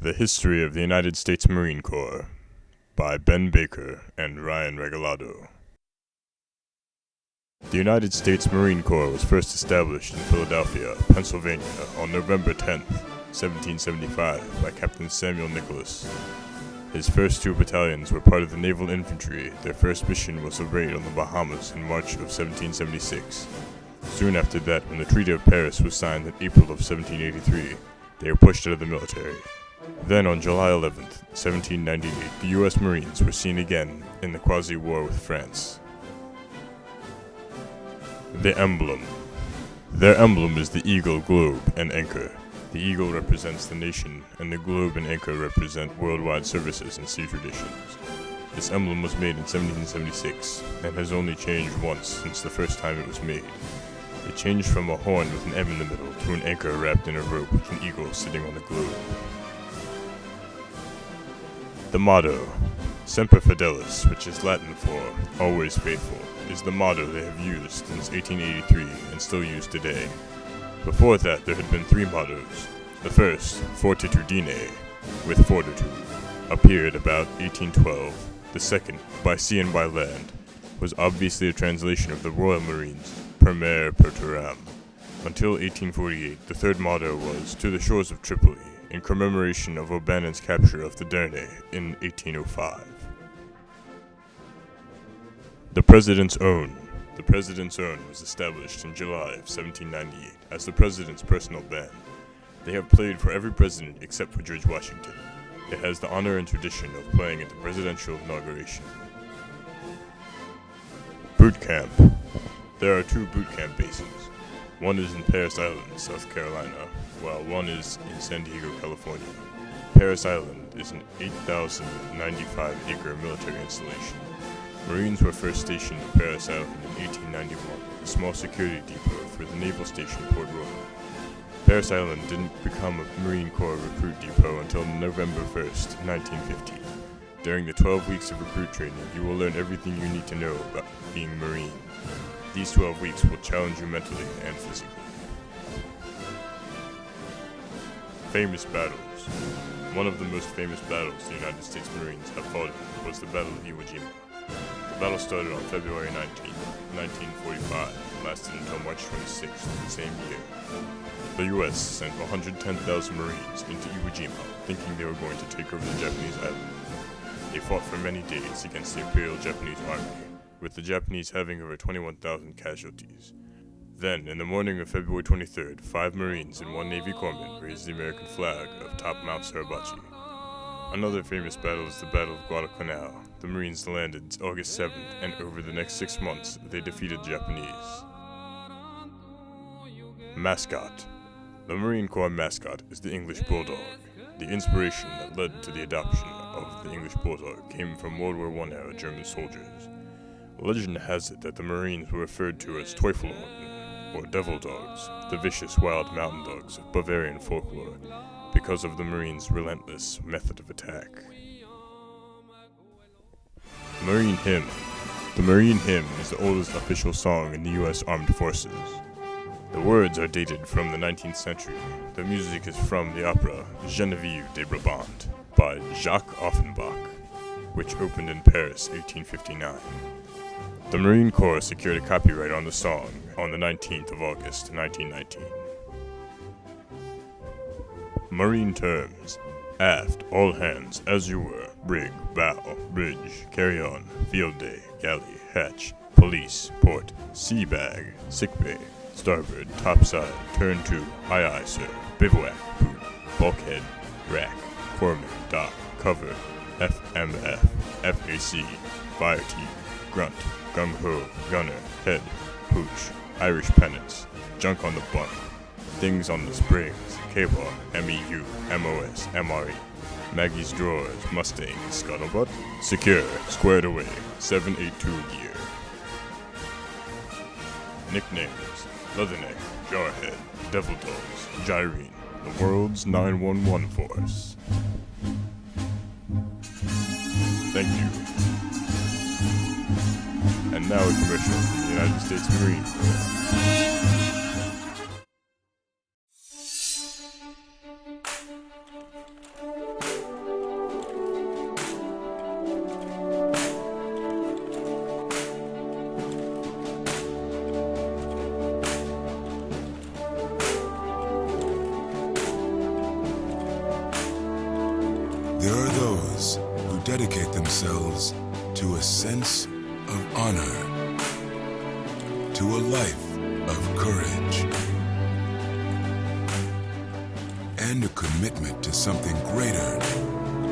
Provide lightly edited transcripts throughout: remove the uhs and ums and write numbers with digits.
The History of the United States Marine Corps by Ben Baker and Ryan Regalado. The United States Marine Corps was first established in Philadelphia, Pennsylvania on November 10, 1775 by Captain Samuel Nicholas. His first two battalions were part of the Naval Infantry. Their first mission was a raid on the Bahamas in March of 1776. Soon after that, when the Treaty of Paris was signed in April of 1783, they were pushed out of the military. Then on July 11, 1798, the U.S. Marines were seen again in the quasi-war with France. The emblem. Their emblem is the eagle, globe, and anchor. The eagle represents the nation, and the globe and anchor represent worldwide services and sea traditions. This emblem was made in 1776, and has only changed once since the first time it was made. It changed from a horn with an M in the middle to an anchor wrapped in a rope with an eagle sitting on the globe. The motto, Semper Fidelis, which is Latin for always faithful, is the motto they have used since 1883 and still used today. Before that, there had been three mottos. The first, Fortitudine, with fortitude, appeared about 1812. The second, By Sea and by Land, was obviously a translation of the Royal Marines, Per Mare Per Terram. Until 1848, the third motto was To the Shores of Tripoli, in commemoration of O'Bannon's capture of the Dernay in 1805. The President's Own. The President's Own was established in July of 1798 as the President's personal band. They have played for every president except for George Washington. It has the honor and tradition of playing at the presidential inauguration. Boot Camp. There are two boot camp bases. One is in Parris Island, South Carolina, while one is in San Diego, California. Parris Island is an 8,095-acre military installation. Marines were first stationed at Parris Island in 1891, a small security depot for the naval station Port Royal. Parris Island didn't become a Marine Corps recruit depot until November 1st, 1915. During the 12 weeks of recruit training, you will learn everything you need to know about being Marine. These 12 weeks will challenge you mentally and physically. Famous battles. One of the most famous battles the United States Marines have fought in was the Battle of Iwo Jima. The battle started on February 19, 1945, and lasted until March 26 of the same year. The U.S. sent 110,000 Marines into Iwo Jima, thinking they were going to take over the Japanese island. They fought for many days against the Imperial Japanese Army, with the Japanese having over 21,000 casualties. Then, in the morning of February 23rd, 5 Marines and 1 Navy corpsman raised the American flag atop Mount Suribachi. Another famous battle is the Battle of Guadalcanal. The Marines landed August 7th, and over the next 6 months, they defeated the Japanese. Mascot. The Marine Corps mascot is the English Bulldog. The inspiration that led to the adoption of the English Bulldog came from World War I era German soldiers. Legend has it that the Marines were referred to as Teufelhunden, or devil dogs, the vicious wild mountain dogs of Bavarian folklore, because of the Marines' relentless method of attack. Marine Hymn. The Marine Hymn is the oldest official song in the U.S. Armed Forces. The words are dated from the 19th century. The music is from the opera Geneviève de Brabant by Jacques Offenbach, which opened in Paris 1859. The Marine Corps secured a copyright on the song on the 19th of August 1919. Marine terms. Aft, all hands, as you were, brig, bow, bridge, carry on, field day, galley, hatch, police, port, sea bag, sick bay, starboard, topside, turn to, aye aye sir, bivouac, poop, bulkhead, rack, foreman, dock, cover, FMF, FAC, fire team, grunt, gung-ho, gunner, head, pooch, Irish pennants, junk on the bunk, things on the springs, K-bar, MEU, MOS, MRE, Maggie's drawers, Mustang, scuttlebutt, secure, squared away, 782 gear. Nicknames: Leatherneck, Jarhead, Devil Dogs, Gyrene, the world's 911 force. Thank you. And now a commercial from the United States Marine Corps. There are those who dedicate themselves to a sense of honor, to a life of courage, and a commitment to something greater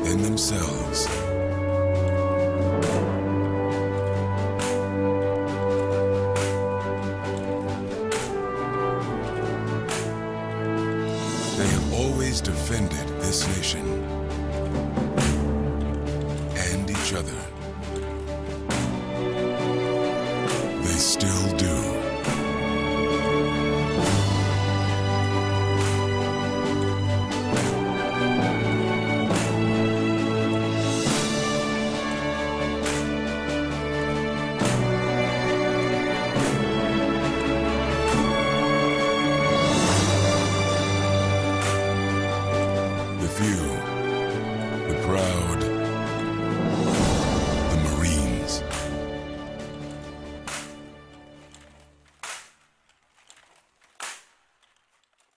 than themselves. They have always defended this nation and each other. They still do. The few